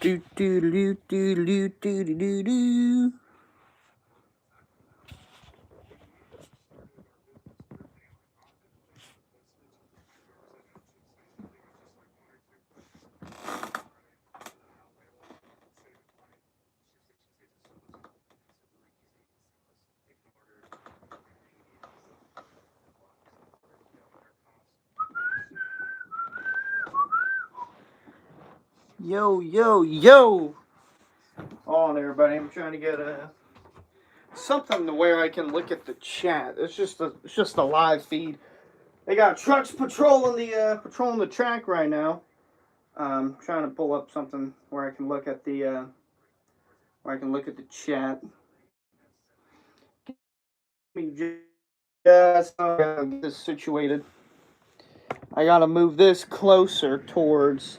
Do do do do do do do do do. Yo, yo, yo! Hold on, everybody. I'm trying to get something to where I can look at the chat. It's just a live feed. They got trucks patrolling the track right now. Trying to pull up something where I can look at the chat. Let me just get this situated. I gotta move this closer towards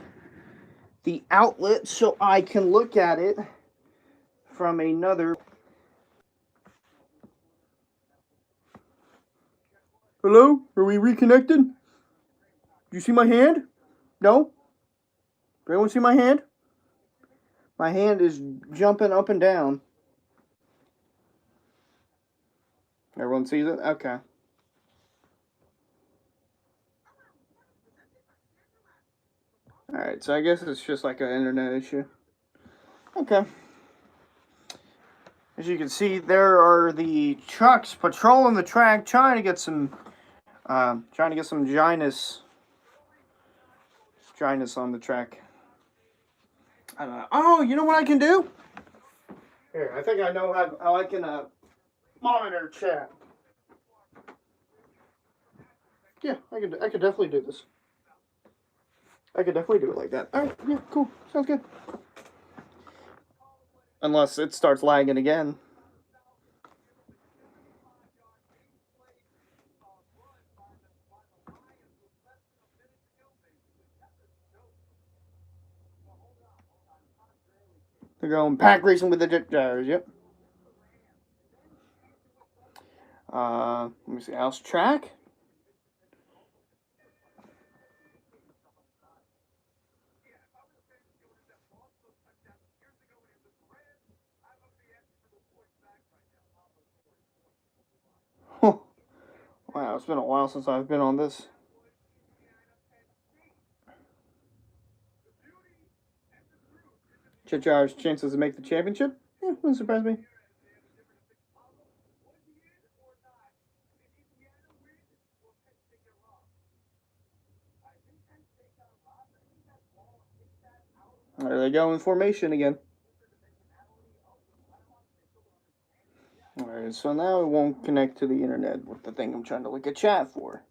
the outlet so I can look at it from another. Hello? Are we reconnected? Do you see my hand? No? Does anyone see my hand? My hand is jumping up and down. Everyone sees it? Okay. Alright, so I guess it's just like an internet issue. Okay. As you can see, there are the trucks patrolling the track, trying to get some dryness on the track. I don't know. Oh, you know what I can do? Here, I think I know how I can monitor chat. Yeah, I could definitely do this. I could definitely do it like that. All right, yeah, cool, sounds good. Unless it starts lagging again. They're going pack racing with the jet gyres, yep. Let me see, house track. Huh. Wow, it's been a while since I've been on this. Jet gyres' chances to make the championship? Yeah, wouldn't surprise me. There they go in formation again. Alright, so now it won't connect to the internet with the thing I'm trying to look at chat for.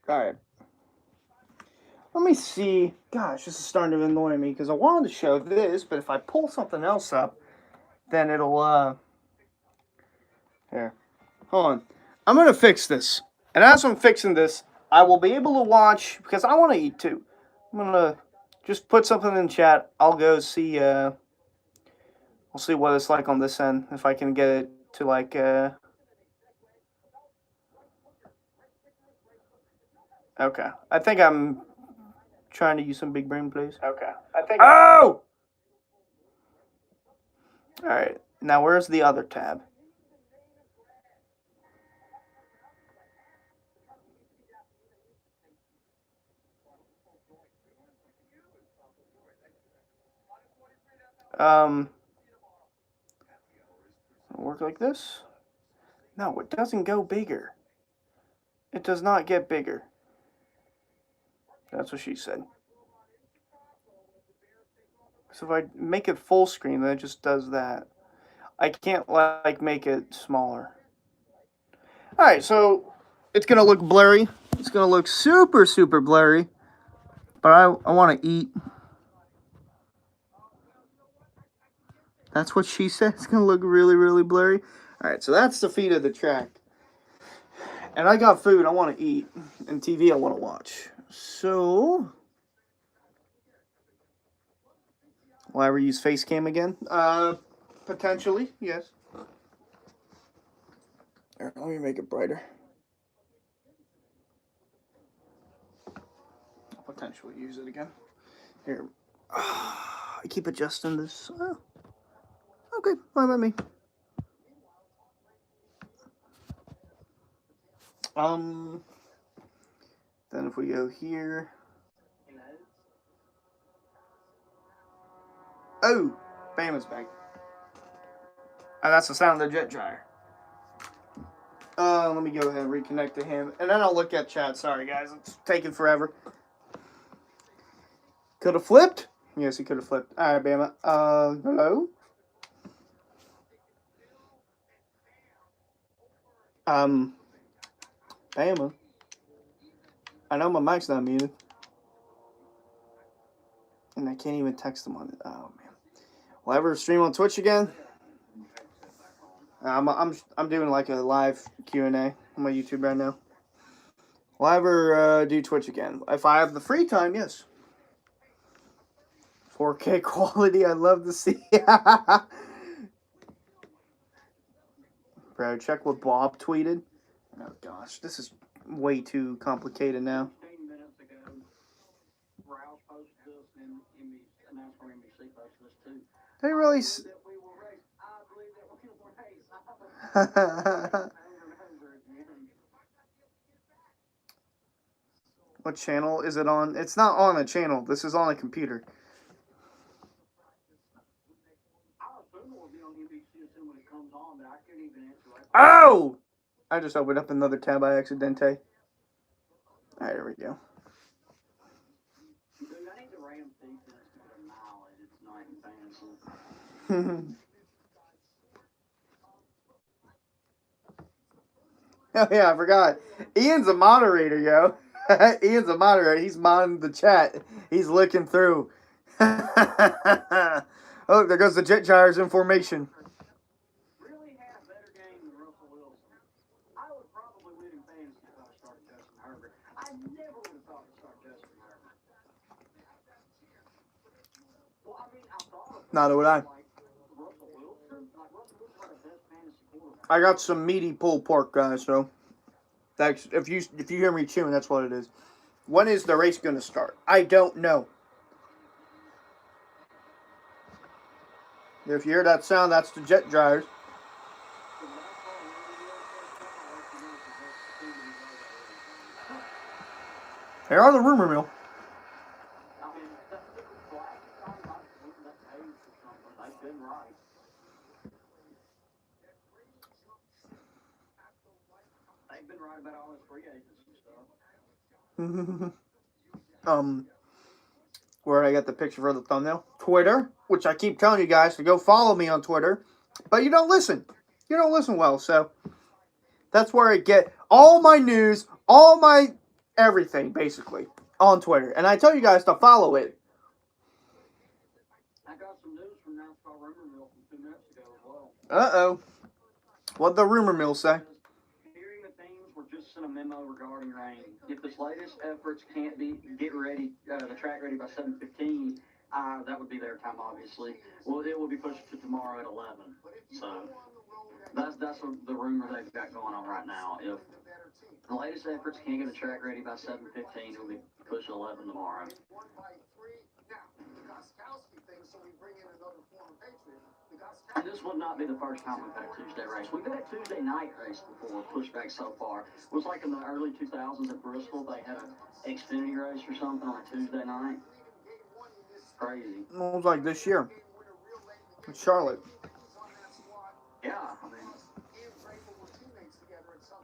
Alright. Let me see. Gosh, this is starting to annoy me because I wanted to show this, but if I pull something else up, then it'll, Here. Hold on. I'm going to fix this. And as I'm fixing this, I will be able to watch, because I want to eat too. I'm going to just put something in chat. I'll go see, we'll see what it's like on this end, if I can get it to, like, Okay. I think I'm trying to use some big brain plays. Okay. I think. Oh! Alright. Now, where's the other tab? Work like this? No, it doesn't go bigger. It does not get bigger. That's what she said. So if I make it full screen, then it just does that. I can't, like, make it smaller. Alright, so it's going to look blurry. It's going to look super, super blurry. But I want to eat. That's what she said. It's going to look really, really blurry. Alright, so that's the feed of the track. And I got food I want to eat. And TV I want to watch. So... will I ever use Facecam again? Potentially, yes. Here, let me make it brighter. potentially use it again. Here. I keep adjusting this. Oh. Okay, fine by me. Then if we go here. Oh, Bama's back. Oh, that's the sound of the jet dryer. Let me go ahead and reconnect to him, and then I'll look at chat. Sorry, guys, it's taking forever. Could have flipped. Yes, he could have flipped. All right, Bama. Hello. Bama. I know my mic's not muted, and I can't even text him on it. Oh man. Will I ever stream on Twitch again? I'm doing like a live Q&A on my YouTube right now. Will I ever do Twitch again? If I have the free time, yes. 4K quality, I'd love to see. Bro, check what Bob tweeted. Oh gosh, this is way too complicated now. 15 minutes ago, Roush posted this and Nascar NBC posted this too. They really. What channel is it on? It's not on a channel. This is on a computer. Oh! I just opened up another tab by accidente. Alright, there we go. Dude, I need the Rams defense to get a knowledge. It's not in fantasy. Oh yeah, I forgot. Ian's a moderator, yo. Ian's a moderator. He's monitoring the chat. He's looking through. Oh, there goes the jet gyres in formation. Really had a better game than Russell Wilson. I would probably win in fantasy if I started Justin Herbert. I never would have thought to start Justin Herbert. Well, I mean, I thought of Neither would I. Russell Wilson. Like Russell Wilson had the best fantasy quarterback. I got some meaty pulled pork, guys. So that's if you hear me chewing, that's what it is. When is the race going to start? I don't know. If you hear that sound, that's the jet dryers. They are the rumor mill. They've been right about all this free agents and stuff. Where I got the picture for the thumbnail. Twitter, which I keep telling you guys to go follow me on Twitter, but you don't listen. You don't listen well, so that's where I get all my news, all my everything, basically, on Twitter. And I tell you guys to follow it. I got some news from Nascar Rumor Mill from 2 minutes ago as well. Uh-oh. What'd the rumor mill say? Hearing the teams were just sent a memo regarding rain. If this latest efforts can't get ready, the track ready by 7:15, that would be their time, obviously. Well, it will be pushed to tomorrow at 11. So that's the rumor they've got going on right now. If the latest efforts can't get the track ready by 7:15, it will be pushed to 11 tomorrow. And this would not be the first time we've had a Tuesday race. We've had a Tuesday night race before, pushed back so far. It was like in the early 2000s at Bristol, they had an Xfinity race or something on a Tuesday night. Crazy. It was like this year. In Charlotte. Yeah, I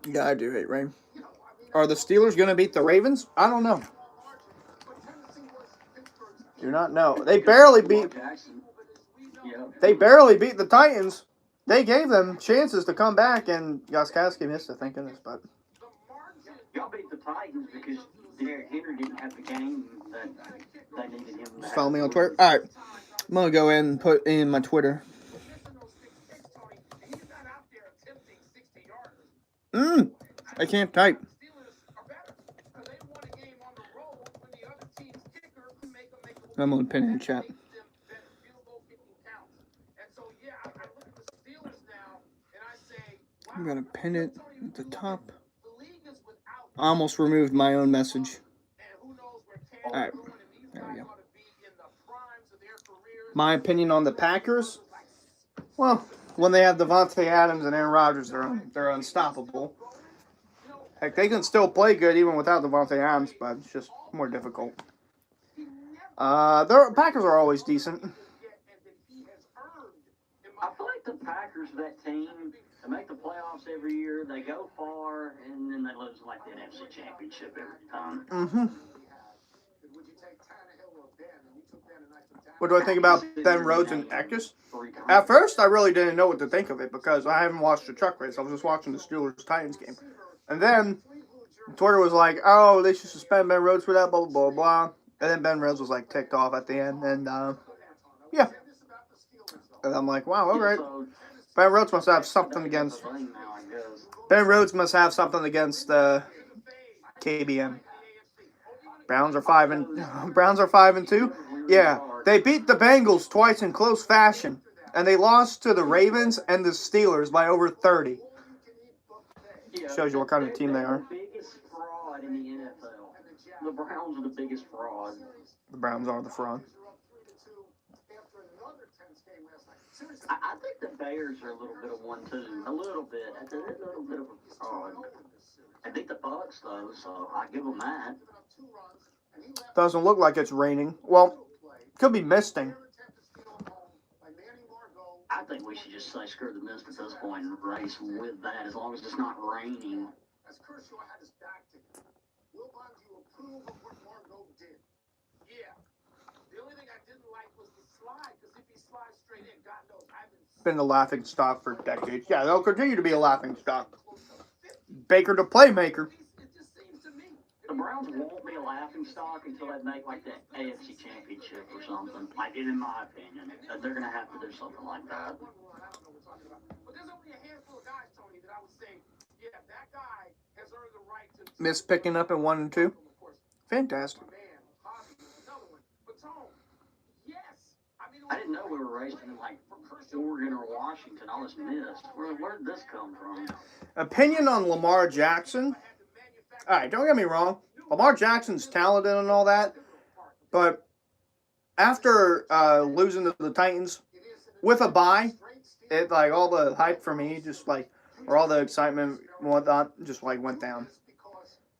mean. Yeah, I do hate rain. Are the Steelers going to beat the Ravens? I don't know. Do not know. They barely beat... They barely beat the Titans. They gave them chances to come back, and Gostkowski missed, I think, in this, but... Y'all beat the Titans because Derrick Henry didn't have the game that they needed him to have. Follow me on Twitter. All right. I'm going to go in and put in my Twitter. I can't type. I'm going to pin in the chat. I'm going to pin it at the top. I almost removed my own message. All right, there we go. My opinion on the Packers? Well, when they have Devontae Adams and Aaron Rodgers, they're unstoppable. Heck, they can still play good even without Devontae Adams, but it's just more difficult. The Packers are always decent. I feel like the Packers, that team, they make the playoffs every year. They go far, and then they lose like the NFC Championship every time. Mm-hmm. What do I think about Ben Rhodes and Eckes? At first, I really didn't know what to think of it because I haven't watched the truck race. I was just watching the Steelers-Titans game. And then Twitter was like, oh, they should suspend Ben Rhodes for that, blah, blah, blah, blah. And then Ben Rhodes was like ticked off at the end. And, yeah. And I'm like, wow, all right. Ben Rhodes must have something against... Ben Rhodes must have something against KBM. Browns are 5-2. Yeah, they beat the Bengals twice in close fashion, and they lost to the Ravens and the Steelers by over 30. Shows you what kind of team they are. The biggest fraud in the NFL. The Browns are the biggest fraud. The Browns are the fraud. I think the Bears are a little bit of one too. A little bit. A little bit of a fraud. I think the Bucks though, so I give them that. Doesn't look like it's raining. Well, could be misting. I think we should just say screw the mist at this point and race with that as long as it's not raining. Been a laughing stock for decades. Yeah, they'll continue to be a laughing stock. Baker the playmaker. The Browns won't be a laughing stock until they make like the AFC Championship or something. Like, in my opinion, they're going to have to do something like that. Miss picking up in 1 and 2. Fantastic. I didn't know we were racing in like Oregon or Washington. I was missed. Where did this come from? Opinion on Lamar Jackson. All right, don't get me wrong. Lamar Jackson's talented and all that, but after losing to the Titans with a bye, it like all the hype for me just like, or all the excitement and whatnot, just like went down.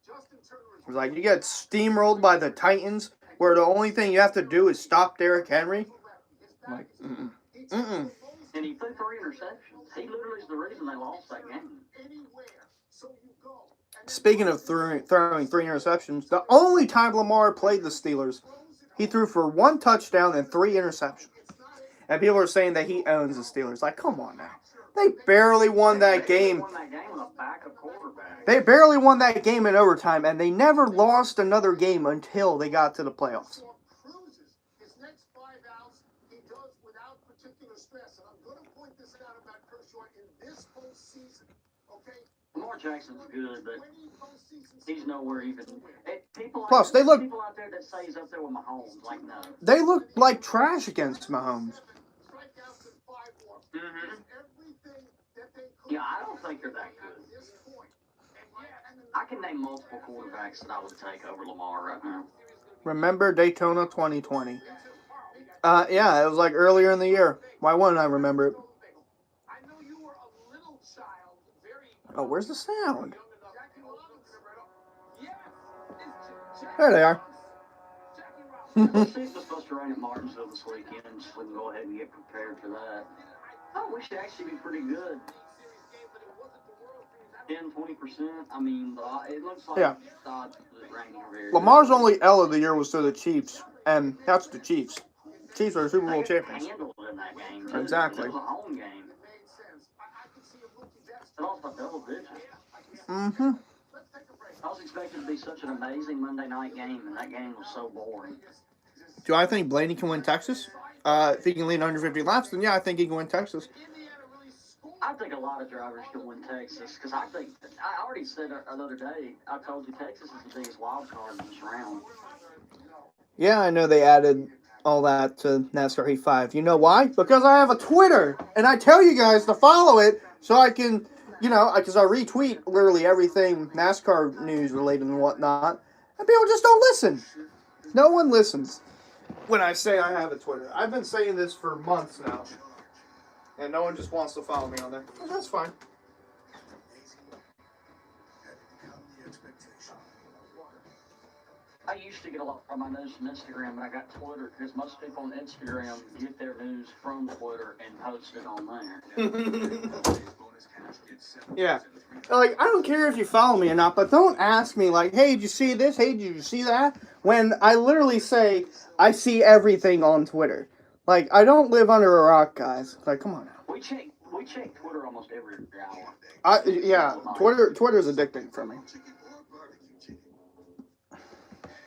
It was like you get steamrolled by the Titans, where the only thing you have to do is stop Derrick Henry. I'm like, And he threw 3 interceptions. He literally is the reason they lost that game. Speaking of throwing 3 interceptions, the only time Lamar played the Steelers, he threw for 1 touchdown and 3 interceptions. And people are saying that he owns the Steelers. Like, come on now. They barely won that game. They barely won that game in overtime, and they never lost another game until they got to the playoffs. Lamar Jackson's good, but he's nowhere even. Plus, they look. People out there that say he's up there with Mahomes, like no. They look like trash against Mahomes. Mm-hmm. Yeah, I don't think they're that good. I can name multiple quarterbacks that I would take over Lamar right now. Remember Daytona 2020? Yeah, it was like earlier in the year. Why wouldn't I remember it? Oh, where's the sound? There they are. We'll see if it's supposed to rain at Martinsville this weekend, so we can go ahead and get prepared for that. Oh, we should actually be pretty good. 10-20%. I mean, it looks like it's odds of it raining very Lamar's only L of the year was to the Chiefs, and that's the Chiefs. Chiefs are Super Bowl champions. Handled in that game, too. Exactly. It was a home game. It lost by double digits. Mm-hmm. I was expecting to be such an amazing Monday night game, and that game was so boring. Do I think Blaney can win Texas? If he can lead under 50 laps, then yeah, I think he can win Texas. I think a lot of drivers can win Texas, because I already said the other day, I told you Texas is the biggest wild card in this round. Yeah, I know they added all that to NASCAR Heat 5. You know why? Because I have a Twitter, and I tell you guys to follow it so I can, because I retweet literally everything NASCAR news related and whatnot, and people just don't listen. No one listens when I say I have a Twitter. I've been saying this for months now. And no one just wants to follow me on there. That's fine. I used to get a lot of my news from Instagram, but I got Twitter because most people on Instagram get their news from Twitter and post it on there. Yeah. Like, I don't care if you follow me or not, but don't ask me, like, hey, did you see this? Hey, did you see that? When I literally say, I see everything on Twitter. Like, I don't live under a rock, guys. Like, come on now. We check Twitter almost every hour. Yeah, Twitter's addicting for me.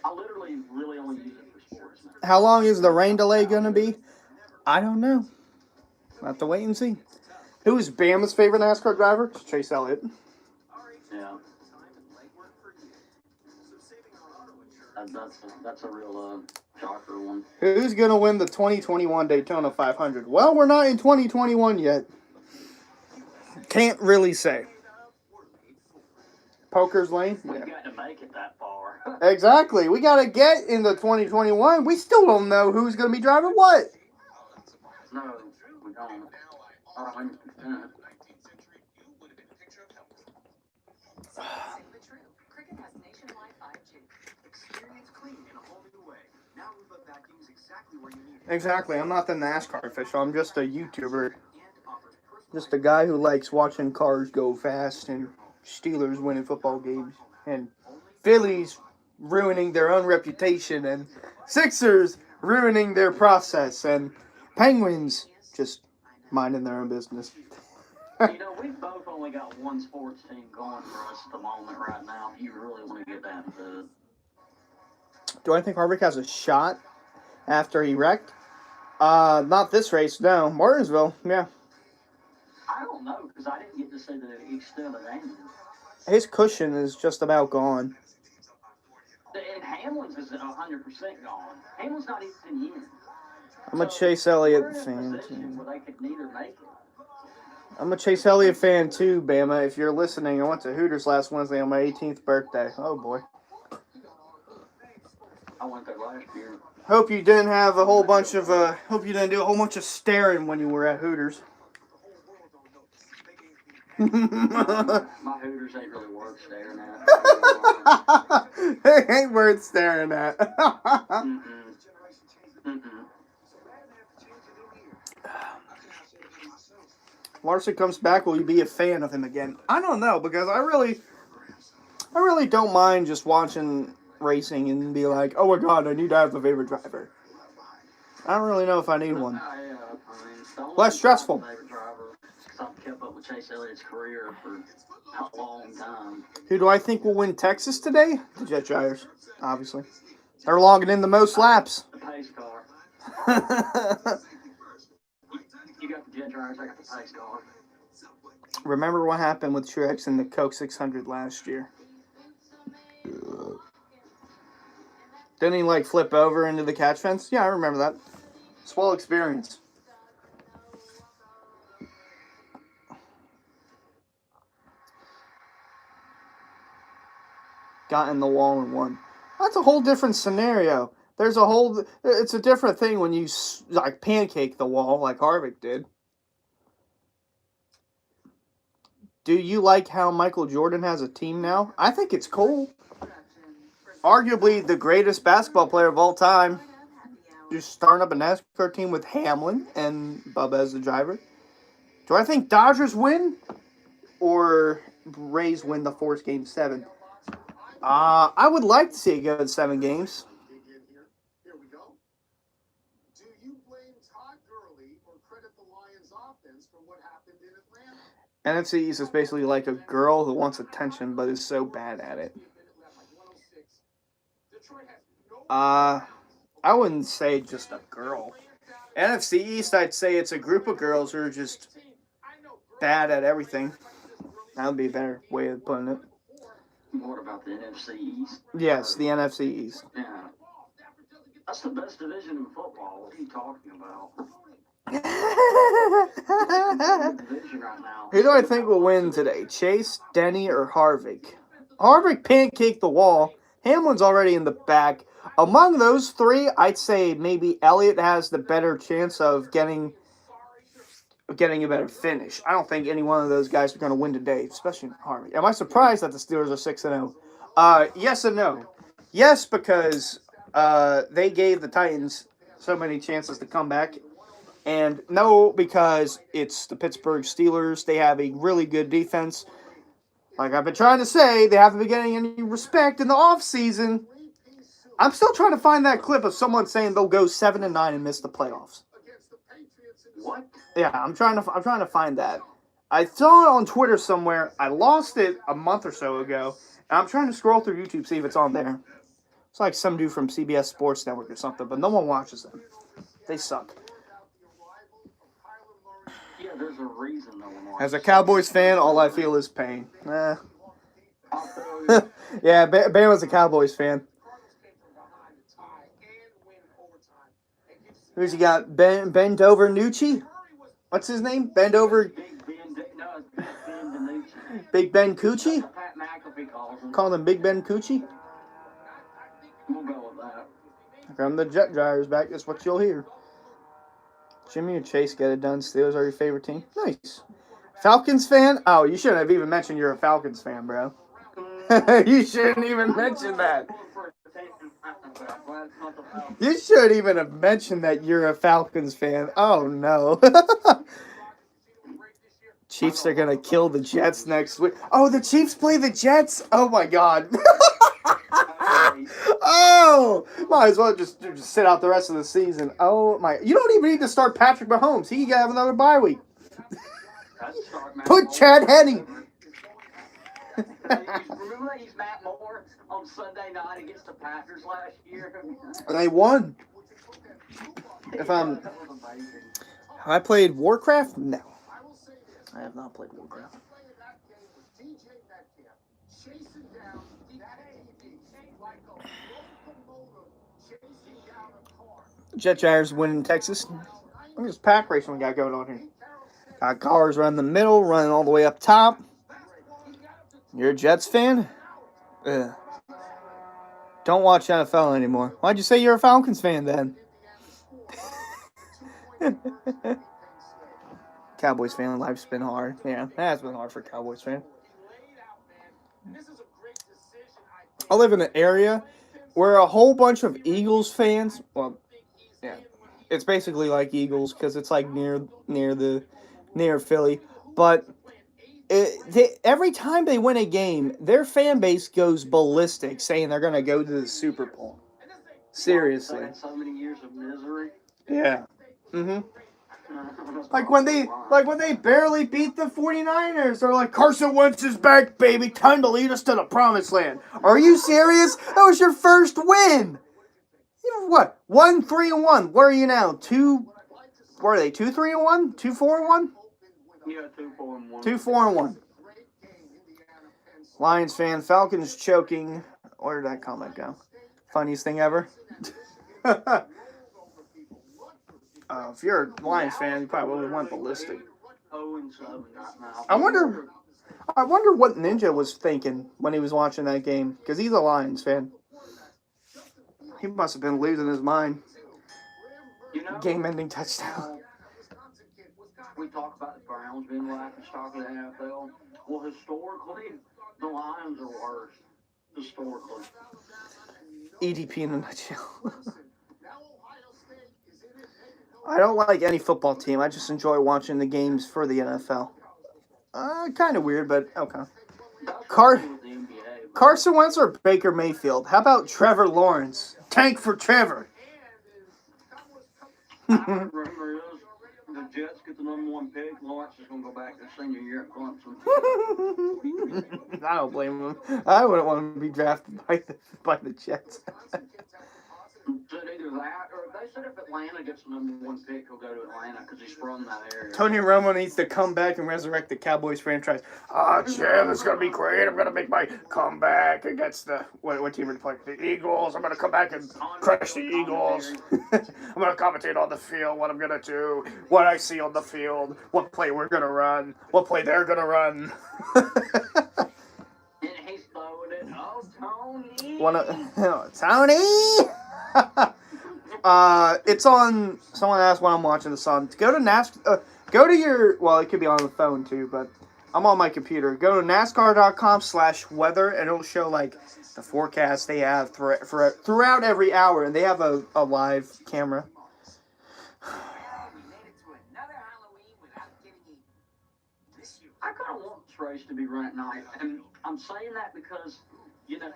I literally really only use it for sports now. How long is the rain delay going to be? I don't know. We'll have to wait and see. Who is Bama's favorite NASCAR driver? Chase Elliott. Yeah. That's a real shocker one. Who's going to win the 2021 Daytona 500? Well, we're not in 2021 yet. Can't really say. Poker's lane? We've got to make it that far. Exactly. We got to get into 2021. We still don't know who's going to be driving what. No, we don't. 100%. Exactly. I'm not the NASCAR official. I'm just a YouTuber. Just a guy who likes watching cars go fast and Steelers winning football games and Phillies ruining their own reputation and Sixers ruining their process and Penguins just minding their own business. You know, we've both only got one sports team going for us at the moment right now. If you really want to get that into it. Do I think Harvick has a shot after he wrecked? Not this race, no. Martinsville, yeah. I don't know, because I didn't get to see the extent of that. His cushion is just about gone. And Hamlin's is 100% gone. Hamlin's not even in. I'm a Chase Elliott fan, too. I'm a Chase Elliott fan, too, Bama. If you're listening, I went to Hooters last Wednesday on my 18th birthday. Oh, boy. I went there last year. Hope you didn't have a whole bunch of, hope you didn't do a whole bunch of staring when you were at Hooters. My Hooters ain't really worth staring at. They ain't worth staring at. Larson comes back, will you be a fan of him again? I don't know, because I really don't mind just watching racing and be like, oh my god, I need to have a favorite driver. I don't really know if I need one. Less stressful. I've kept up with Chase Elliott's career for a long time. Who do I think will win Texas today? The Jet Drivers, obviously. They're logging in the most laps. The pace car. You got the Jet Drivers, I got the pace car. Remember what happened with Truex in the Coke 600 last year? Didn't he, like, flip over into the catch fence? Yeah, I remember that. Swell experience. Got in the wall and won. That's a whole different scenario. It's a different thing when you, like, pancake the wall like Harvick did. Do you like how Michael Jordan has a team now? I think it's cool. Arguably the greatest basketball player of all time. Just starting up a NASCAR team with Hamlin and Bubba as the driver. Do I think Dodgers win? Or Rays win the fourth game 7? I would like to see it go in 7 games. Here we go. Do you blame Todd Gurley or credit the Lions offense for what happened in Atlanta? NFC East is basically like a girl who wants attention but is so bad at it. I wouldn't say just a girl. NFC East, I'd say it's a group of girls who are just bad at everything. That would be a better way of putting it. What about the NFC East? Yes, the NFC East. Yeah. That's the best division in football. What are you talking about? Division right now. Who do I think will win today? Chase, Denny, or Harvick? Harvick pancaked the wall. Hamlin's already in the back. Among those three, I'd say maybe Elliott has the better chance of getting a better finish. I don't think any one of those guys are going to win today, especially Harvey. Am I surprised that the Steelers are 6-0? Yes and no. Yes, because they gave the Titans so many chances to come back. And no, because it's the Pittsburgh Steelers. They have a really good defense. Like I've been trying to say, they haven't been getting any respect in the offseason. I'm still trying to find that clip of someone saying they'll go 7-9 and miss the playoffs. What? Yeah, I'm trying to find that. I saw it on Twitter somewhere. I lost it a month or so ago, and I'm trying to scroll through YouTube see if it's on there. It's like some dude from CBS Sports Network or something, but no one watches them. They suck. Yeah, there's a reason no one wants. As a Cowboys fan, all I feel is pain. Yeah, Ben was a Cowboys fan. Who's he got? Ben Dover Nucci? What's his name? Ben Dover. Big Ben Coochie? Pat McAfee calls him. Call him Big Ben Coochie? We'll go with that. From the jet dryers back, that's what you'll hear. Jimmy and Chase get it done. Steelers are your favorite team. Nice. Falcons fan? Oh, you shouldn't have even mentioned you're a Falcons fan, bro. You shouldn't even mention that. You shouldn't even have mentioned that you're a Falcons fan. Oh, no. Chiefs are going to kill the Jets next week. Oh, the Chiefs play the Jets? Oh, my God. Oh, might as well just sit out the rest of the season. Oh, my. You don't even need to start Patrick Mahomes. He can have another bye week. Put Chad Henne. Remember that he's Matt Moore on Sunday night against the Packers last year? They won. Have I played Warcraft? No. I have not played Warcraft. Jet Jaggers winning Texas. Look at this pack racing we got going on here. Got cars running the middle, running all the way up top. You're a Jets fan? Ugh. Don't watch NFL anymore. Why'd you say you're a Falcons fan then? Cowboys fan, life's been hard. Yeah, it has been hard for Cowboys fan. I live in an area where a whole bunch of Eagles fans, well, yeah, it's basically like Eagles because it's like near Philly, but every time they win a game, their fan base goes ballistic, saying they're gonna go to the Super Bowl. Seriously. So many years of misery. Yeah. Like when they barely beat the 49ers, they're like, Carson Wentz is back, baby. Time to lead us to the promised land. Are you serious? That was your first win. You what? 1-3-1. Where are you now? Where are they? 2-3-1? 2-4-1? Yeah, 2-4-1. 2-4-1. Lions fan, Falcons choking. Where did that comment go? Funniest thing ever. If you're a Lions fan, you probably would have went ballistic. 0-7. I wonder what Ninja was thinking when he was watching that game, because he's a Lions fan. He must have been losing his mind. Game-ending touchdown. We talk about the Browns being like the stock of the NFL. Well, historically, the Lions are worse. Historically. EDP in a nutshell. I don't like any football team. I just enjoy watching the games for the NFL. Kind of weird, but okay. Carson Wentz or Baker Mayfield? How about Trevor Lawrence? Tank for Trevor. Rumor is the Jets get the #1 pick. Lawrence is going to go back to senior year at Clemson. I don't blame him. I wouldn't want to be drafted by the Jets. Said either that, or they said if Atlanta gets the #1 pick, he'll go to Atlanta because he's from that area. Tony Romo needs to come back and resurrect the Cowboys franchise. Jim, it's going to be great. I'm going to make my comeback against the... What team are they playing? The Eagles. I'm going to come back and crush the Eagles. I'm going to commentate on the field, what I'm going to do, what I see on the field, what play we're going to run, what play they're going to run. And he's throwing it. Oh, Tony. one of Tony. It's on. Someone asked when I'm watching this on. Go to NASCAR. Go to your. Well, it could be on the phone too, but I'm on my computer. Go to NASCAR.com/weather, and it'll show like the forecast they have throughout every hour, and they have a live camera. I kind of want this race to be run at night, and I'm saying that because, you know,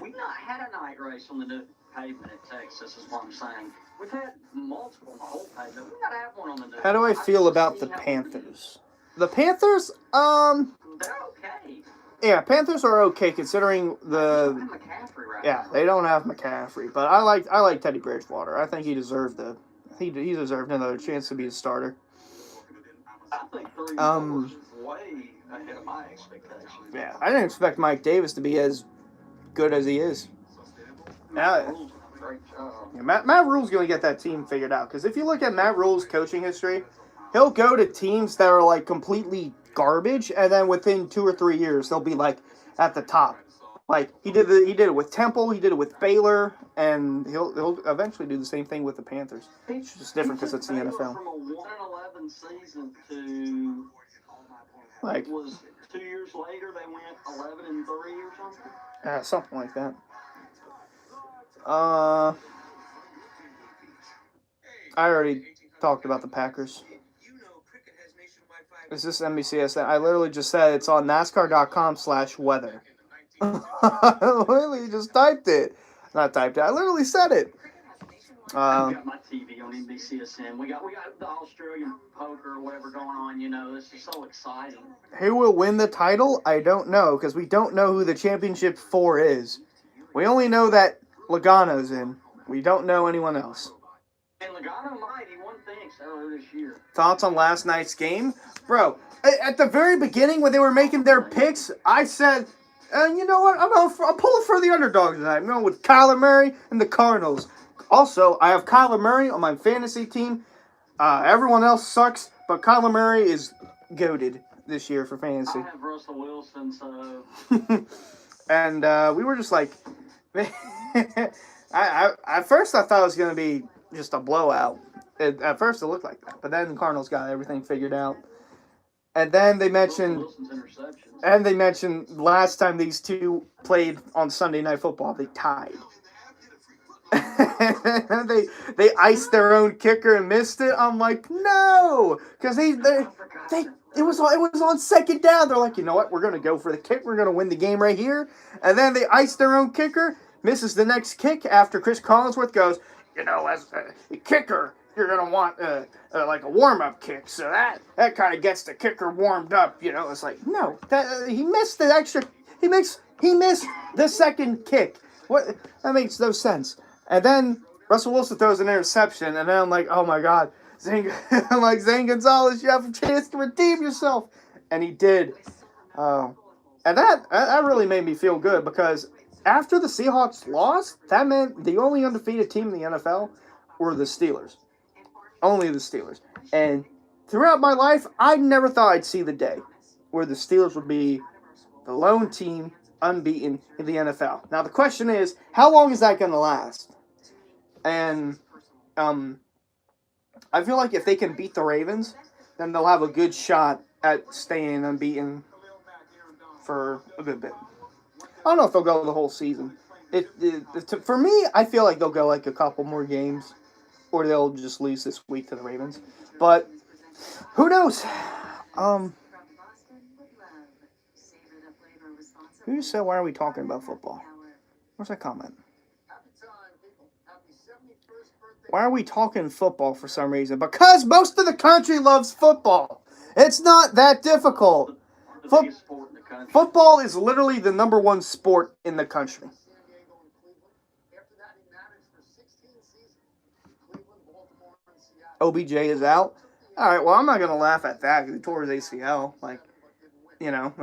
we've not had a night race on the new pavement at Texas, is what I'm saying. We've had multiple on the whole pavement. We've got to have one on the new. How do I feel about the Panthers? The Panthers, they're okay. Yeah, Panthers are okay considering the. Yeah, they don't have McCaffrey, but I like Teddy Bridgewater. I think he deserved he deserved another chance to be a starter. I think 3 was way ahead of my expectations. Yeah, I didn't expect Mike Davis to be as good as he is. Yeah, Matt Rule's going to get that team figured out. Because if you look at Matt Rule's coaching history, he'll go to teams that are like completely garbage, and then within 2 or 3 years, they'll be like at the top. Like he did it with Temple, he did it with Baylor, and he'll eventually do the same thing with the Panthers. It's just different because it's the NFL. From a 1-11 season to like was 2 years later they went 11-3 or something. Something like that. I already talked about the Packers. Is this NBCSN? I literally just said it's on NASCAR.com/weather. I literally just typed it. Not typed it. I literally said it. I got my TV on NBCSN. We got the Australian poker or whatever going on. You know, this is so exciting. Who will win the title? I don't know because we don't know who the championship 4 is. We only know that Logano's in. We don't know anyone else. And Logano might. He won Phoenix earlier this year. Thoughts on last night's game? Bro, at the very beginning when they were making their picks, I said, you know what? I'm pulling for the underdog tonight. I'm going with Kyler Murray and the Cardinals. Also, I have Kyler Murray on my fantasy team. Everyone else sucks, but Kyler Murray is goated this year for fantasy. I have Russell Wilson, so... And we were just like... At first, I thought it was going to be just a blowout. At first, it looked like that. But then the Cardinals got everything figured out. And then they mentioned... And they mentioned last time these two played on Sunday Night Football, they tied. they iced their own kicker and missed it. I'm like, no, because it was on second down. They're like, you know what? We're gonna go for the kick. We're gonna win the game right here. And then they iced their own kicker, misses the next kick after Chris Collinsworth goes, you know, as a kicker, you're gonna want like a warm-up kick, so that kind of gets the kicker warmed up. You know, it's like no, he missed the extra. He missed the second kick. What? That makes no sense. And then Russell Wilson throws an interception, and then I'm like, oh my God, Zane Gonzalez, you have a chance to redeem yourself, and he did. And that really made me feel good because after the Seahawks lost, that meant the only undefeated team in the NFL were the Steelers. Only the Steelers. And throughout my life, I never thought I'd see the day where the Steelers would be the lone team unbeaten in the NFL. Now the question is, how long is that going to last? And I feel like if they can beat the Ravens, then they'll have a good shot at staying unbeaten for a good bit. I don't know if they'll go the whole season. For me, I feel like they'll go like a couple more games, or they'll just lose this week to the Ravens. But who knows? Who just said, why are we talking about football? Where's that comment? Why are we talking football for some reason? Because most of the country loves football. It's not that difficult. Football is literally the number one sport in the country. OBJ is out. All right, well, I'm not going to laugh at that because he tore his ACL. Like, you know,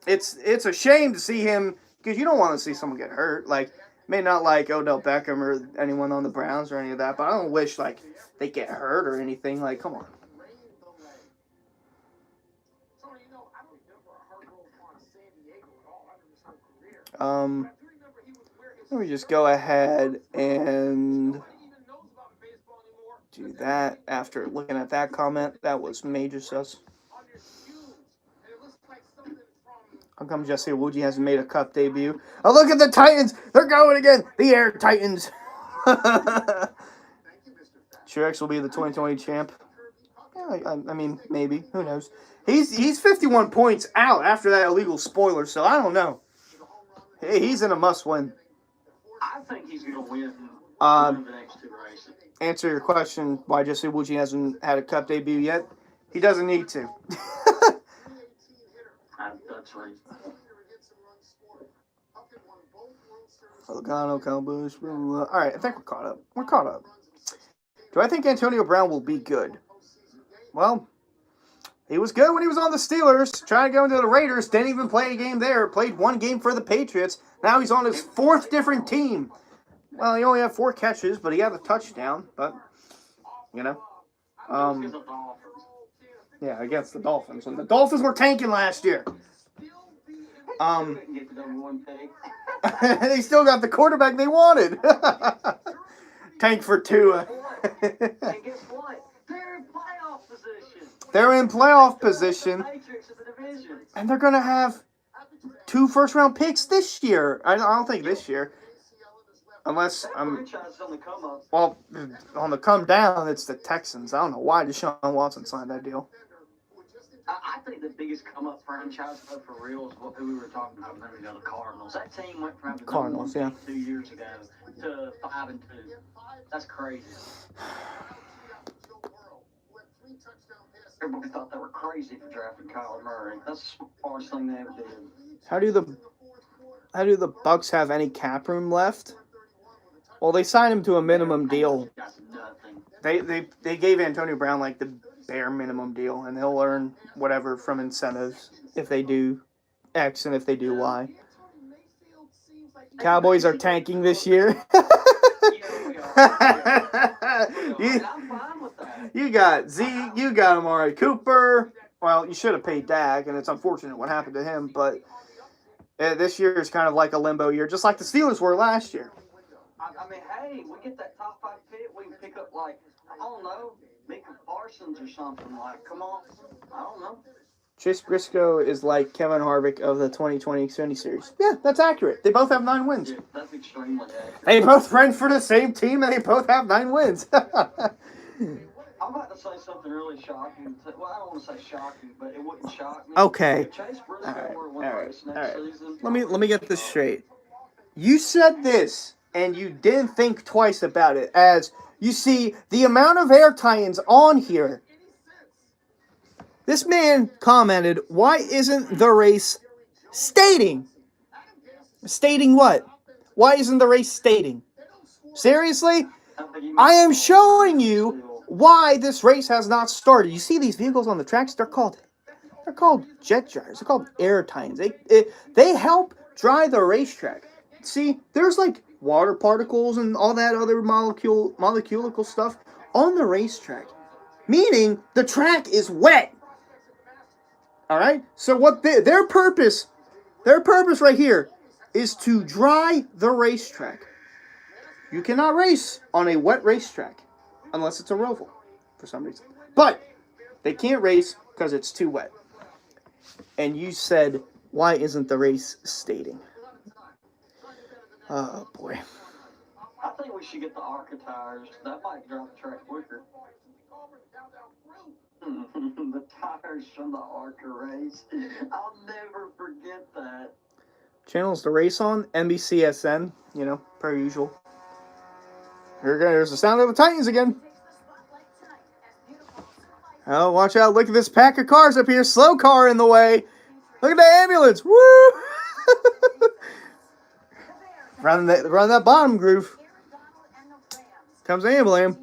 it's a shame to see him because you don't want to see someone get hurt. Like, may not like Odell Beckham or anyone on the Browns or any of that, but I don't wish, like, they get hurt or anything. Like, come on. Let me just go ahead and do that after looking at that comment. That was major sus. How come Jesse Iwuji hasn't made a Cup debut? Oh, look at the Titans! They're going again! The Air Titans! Truex will be the 2020 champ. Yeah, I mean, maybe. Who knows? He's 51 points out after that illegal spoiler, so I don't know. Hey, he's in a must-win. I think he's going to win the next two races. Answer your question, why Jesse Iwuji hasn't had a Cup debut yet? He doesn't need to. That's right. Logano, Kyle Busch. All right, I think we're caught up. We're caught up. Do I think Antonio Brown will be good? Well, he was good when he was on the Steelers. Trying to go into the Raiders. Didn't even play a game there. Played one game for the Patriots. Now he's on his fourth different team. Well, he only had 4 catches, but he had a touchdown. But, you know. Yeah, against the Dolphins. And the Dolphins were tanking last year. They still got the quarterback they wanted. Tank for Tua. And guess what? They're in playoff position. They're in playoff position. And they're going to have 2 first-round picks this year. I don't think this year. Unless well, on the come down, it's the Texans. I don't know why Deshaun Watson signed that deal. I think the biggest come-up franchise for real is what we were talking about a minute ago, the Cardinals. That team went from having Cardinals, yeah, 2 years ago to 5-2. That's crazy. Everybody thought they were crazy for drafting Kyler Murray. That's the smartest thing they ever did. How do the Bucks have any cap room left? Well, they signed him to a minimum deal. They gave Antonio Brown like the bare minimum deal, and he'll earn whatever from incentives if they do X and if they do Y. Cowboys are tanking this year. You got Zeke, you got Amari Cooper. Well, you should have paid Dak, and it's unfortunate what happened to him, but this year is kind of like a limbo year, just like the Steelers were last year. I mean, hey, we get that top 5 pick, we can pick up, like, I don't know, Micah Parsons or something. Like, come on. I don't know. Chase Briscoe is like Kevin Harvick of the 2020 Xfinity Series. Yeah, that's accurate. They both have 9 wins. Yeah, that's extremely accurate. They both ran for the same team, and they both have 9 wins. I'm about to say something really shocking. Well, I don't want to say shocking, but it wouldn't shock me. Okay. If Chase Briscoe were to win race next season. Let me get this straight. You said this, and you didn't think twice about it. As you see, the amount of Air Titans on here. This man commented, "Why isn't the race stating? Stating what? Why isn't the race stating? Seriously? I am showing you why this race has not started. You see these vehicles on the tracks? They're called jet dryers. They're called Air Titans. They help dry the racetrack. See, there's like water particles and all that other molecular stuff on the racetrack, meaning the track is wet. All right. So what their purpose right here is to dry the racetrack. You cannot race on a wet racetrack unless it's a roval for some reason. But they can't race because it's too wet. And you said, why isn't the race stating? Oh boy. I think we should get the ARCA tires. That might drive the track quicker. The tires from the ARCA race. I'll never forget that. Channels to race on, NBCSN, per usual. Here's the sound of the Titans again. Oh, watch out. Look at this pack of cars up here. Slow car in the way. Look at the ambulance. Woo! Run that bottom groove. Comes the ambulance.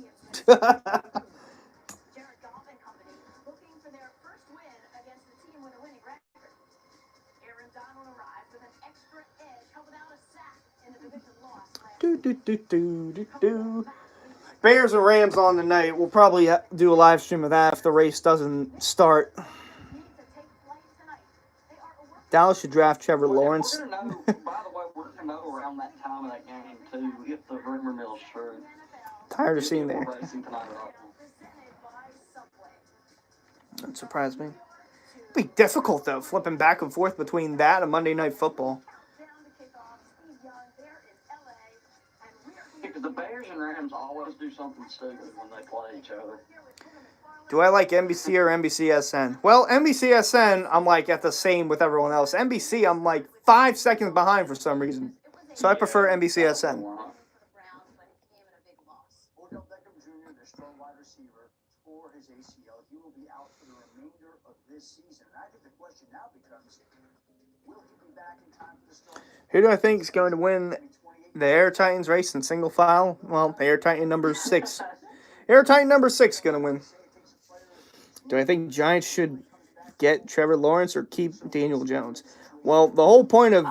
Bears and Rams on tonight. We'll probably do a live stream of that if the race doesn't start. Dallas should draft Trevor Lawrence. By the way, around that time of that game too, if the rumor mill's true. Tired of seeing that. Racing tonight at all. That surprised me. It'd be difficult though, flipping back and forth between that and Monday Night Football. Because the Bears and Rams always do something stupid when they play each other. Do I like NBC or NBCSN? Well, NBCSN, I'm like at the same with everyone else. NBC, I'm like 5 seconds behind for some reason. So I prefer NBCSN. Odell Beckham Jr., their strong wide receiver, tore his ACL. He will be out for the remainder of this season. And I think the question now becomes, will he be back in time for the start? Who do I think is going to win the Air Titans race in single file? Well, the Air Titan number 6. Air Titan number 6 is going to win. Do I think Giants should get Trevor Lawrence or keep Daniel Jones? Well, the whole point of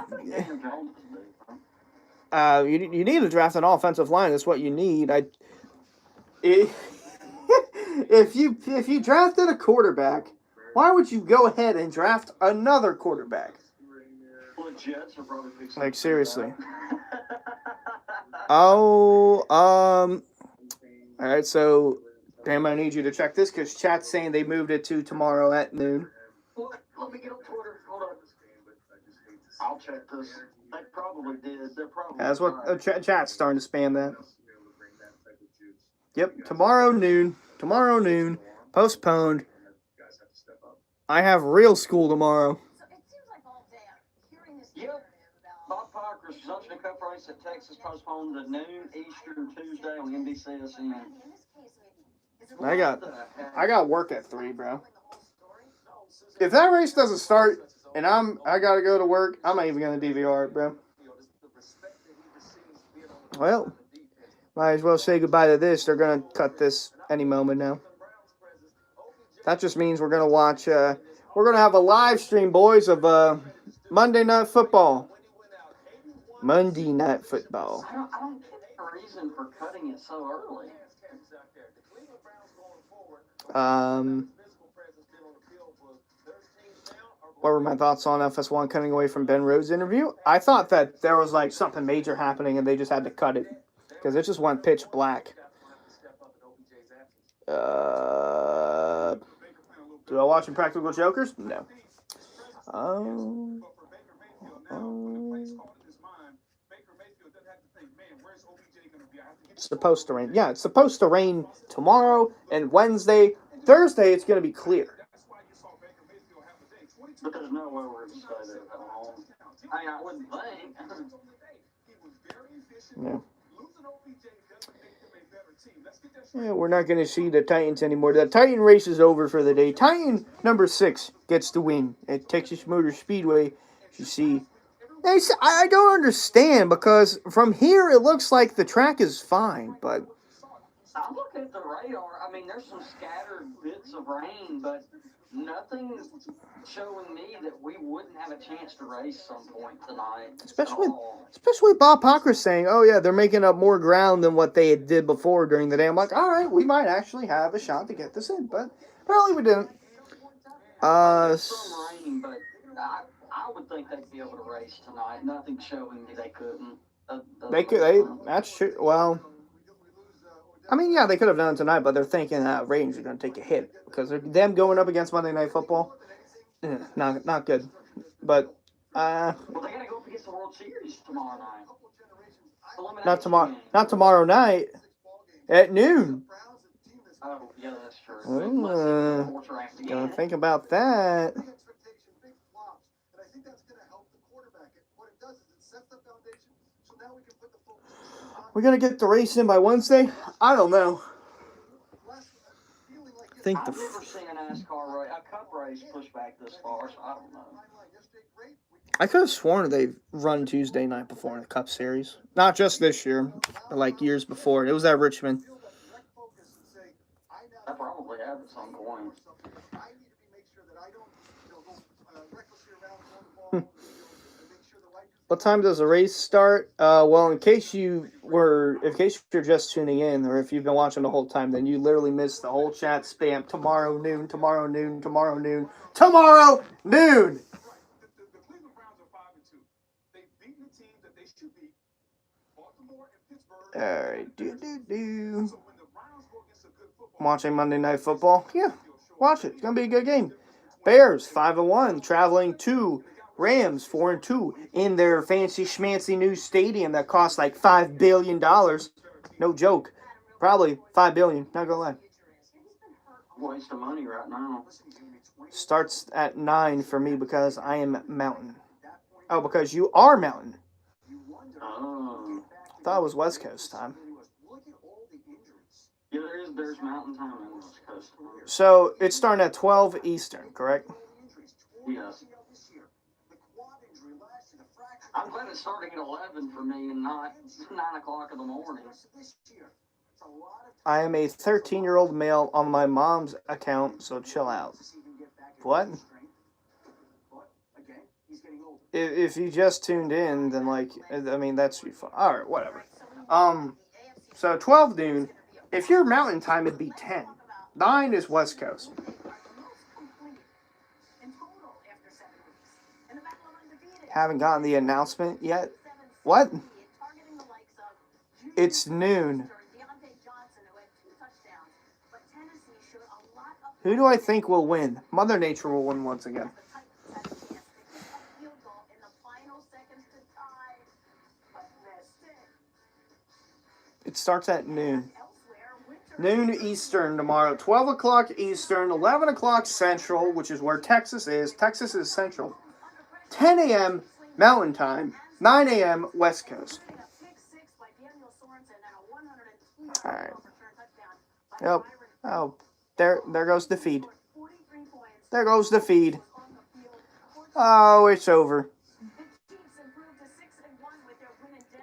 you need to draft an offensive line. That's what you need. If you drafted a quarterback, why would you go ahead and draft another quarterback? Like seriously. All right, so damn, I need you to check this because chat's saying they moved it to tomorrow at noon. Let me get on Twitter. Hold on. I'll check this. They probably did. They're probably. That's what chat's starting to spam that. Yep, tomorrow noon. Tomorrow noon. Postponed. I have real school tomorrow. Yep. Bob Parker's Presumption Cup race at Texas postponed to noon Eastern Tuesday on NBCSN. I got work at 3, bro. If that race doesn't start and I gotta go to work, I'm not even gonna DVR it, bro. Well, might as well say goodbye to this. They're gonna cut this any moment now. That just means we're gonna watch. We're gonna have a live stream, boys, of Monday Night Football. Monday Night Football. I don't get the reason for cutting it so early. What were my thoughts on FS1 cutting away from Ben Rhodes' interview? I thought that there was like something major happening and they just had to cut it because it just went pitch black. Do I watch Impractical Jokers? No. It's supposed to rain. Yeah, it's supposed to rain tomorrow and Wednesday. Thursday, it's going to be clear. But there's no way we're going to stay there at home. I wouldn't think. Yeah. Yeah, we're not going to see the Titans anymore. The Titan race is over for the day. Titan number 6 gets the win at Texas Motor Speedway. You see, I don't understand because from here it looks like the track is fine, but I'm looking at the radar. I mean, there's some scattered bits of rain, but nothing showing me that we wouldn't have a chance to race some point tonight. Especially Bob Parker saying, "Oh yeah, they're making up more ground than what they did before during the day." I'm like, all right, we might actually have a shot to get this in, but apparently we didn't. Some rain, but I would think they'd be able to race tonight. Nothing showing me they couldn't. They could. That's true. Well, I mean, yeah, they could have done it tonight, but they're thinking that ratings are going to take a hit because them going up against Monday Night Football, not good. But well, they got to go up against the World Series tomorrow night. Not tomorrow night at noon. Oh, yeah, that's true. Gotta think about that. We're gonna get the race in by Wednesday. I don't know. I've never seen a Nascar a cup race push back this far, so I don't know. I could have sworn they've run Tuesday night before in the Cup Series. Not just this year, but like years before. It was at Richmond. I probably have at some point. What time does the race start? Well, in case you're just tuning in, or if you've been watching the whole time, then you literally missed the whole chat spam. Tomorrow noon, tomorrow noon, tomorrow noon, tomorrow noon. Alright, Watching Monday Night Football? Yeah, watch it. It's gonna be a good game. Bears 5-1, traveling to Rams 4-2 in their fancy schmancy new stadium that costs like $5 billion. No joke. Probably $5 billion. Not gonna lie. Waste of money right now. Starts at 9 for me because I am Mountain. Oh, because you are Mountain. Oh. I thought it was West Coast time. Yeah, there's mountain time and West Coast time. So it's starting at 12 Eastern, correct? Yes. I'm glad it's starting at 11 for me and not 9 o'clock in the morning. I am a 13-year-old male on my mom's account, so chill out. What? If you just tuned in, then, like, I mean, that's fun. All right, whatever. So 12 noon. If you're Mountain Time, it'd be 10. 9 is West Coast. Haven't gotten the announcement yet. What? It's noon. Who do I think will win? Mother Nature will win once again. It starts at noon. Noon Eastern tomorrow. 12 o'clock Eastern, 11 o'clock Central, which is where Texas is. Texas is Central. 10 a.m. Mountain Time, 9 a.m. West Coast. All right. Yep. Oh, there goes the feed. There goes the feed. Oh, it's over.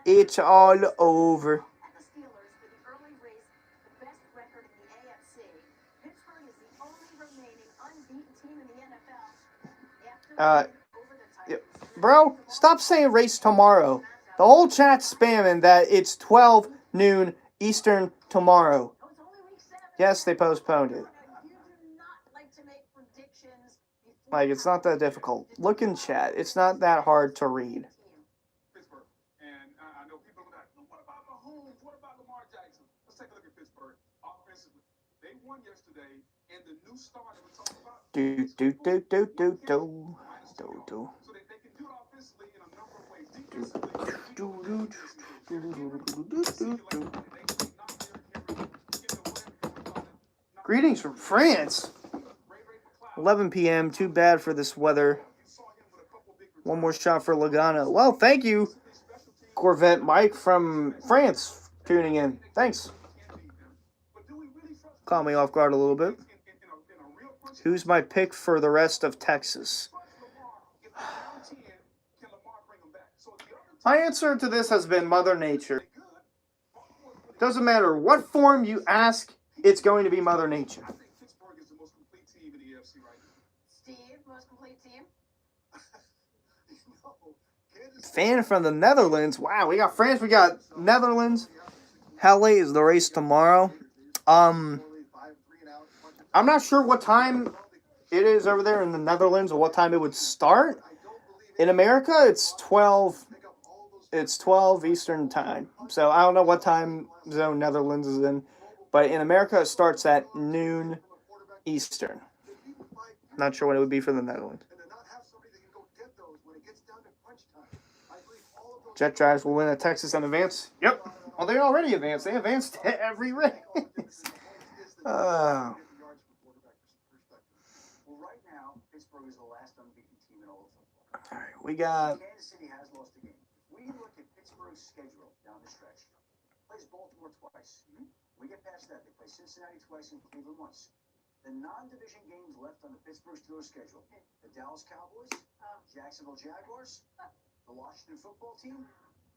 It's all over. Bro, stop saying race tomorrow. The whole chat's spamming that it's 12 noon Eastern tomorrow. Yes, they postponed it. Like, it's not that difficult. Look in chat. It's not that hard to read. Pittsburgh. And I know people are like, what about Mahomes? What about Lamar Jackson? Let's take a look at Pittsburgh offensively. They won yesterday, and the new star that we're talking about. So they can do it offensively in a number of ways. Defensively, greetings from France. 11 p.m. Too bad for this weather. One more shot for Logano. Well, thank you, Corvette Mike from France, tuning in. Thanks. Caught me off guard a little bit. Who's my pick for the rest of Texas? My answer to this has been Mother Nature. Doesn't matter what form you ask, it's going to be Mother Nature. Fan from the Netherlands. Wow, we got France, we got Netherlands. How late is the race tomorrow? I'm not sure what time it is over there in the Netherlands or what time it would start. In America, it's 12 Eastern time. So I don't know what time zone Netherlands is in, but in America it starts at noon Eastern. Not sure what it would be for the Netherlands. Jet Drivers will win at Texas in advance. Yep. Well, they already advanced. They advanced to every race. Right now, Pittsburgh is the last unbeaten team in all of football. All right, we got. Kansas City has lost a game. If we look at Pittsburgh's schedule down the stretch, plays Baltimore twice. We get past that, they play Cincinnati twice and Cleveland once. The non-division games left on the Pittsburgh Steelers schedule: the Dallas Cowboys, Jacksonville Jaguars, the Washington Football Team,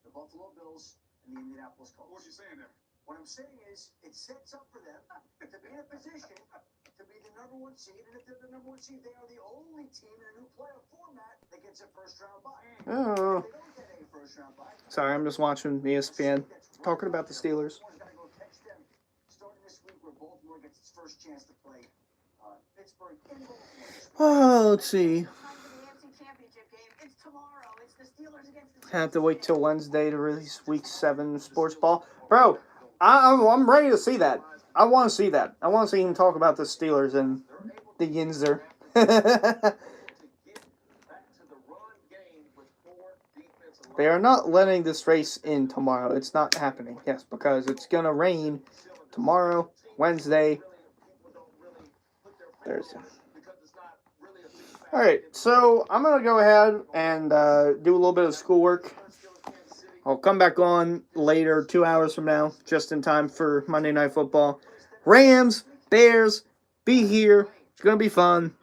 the Buffalo Bills, and the Indianapolis Colts. What are you saying there? What I'm saying is, it sets up for them to be in a position to be the number one seed, and if they're the number one seed, they are the only team in a new playoff format that gets a first-round bye. Oh. If they don't get a first-round bye, Sorry, I'm just watching ESPN talking about the Steelers. starting this week, where Baltimore gets its first chance to play Pittsburgh in Baltimore. Oh, let's see. championship game. It's tomorrow. It's the Steelers against the I have to wait till Wednesday to release Week 7 sports ball. Bro, I'm ready to see that. I want to see that. I want to see him talk about the Steelers and the Yinzer. They are not letting this race in tomorrow. It's not happening. Yes, because it's going to rain tomorrow, Wednesday, Thursday. Alright, so I'm going to go ahead and do a little bit of schoolwork. I'll come back on later, 2 hours from now, just in time for Monday Night Football. Rams, Bears, be here. It's going to be fun.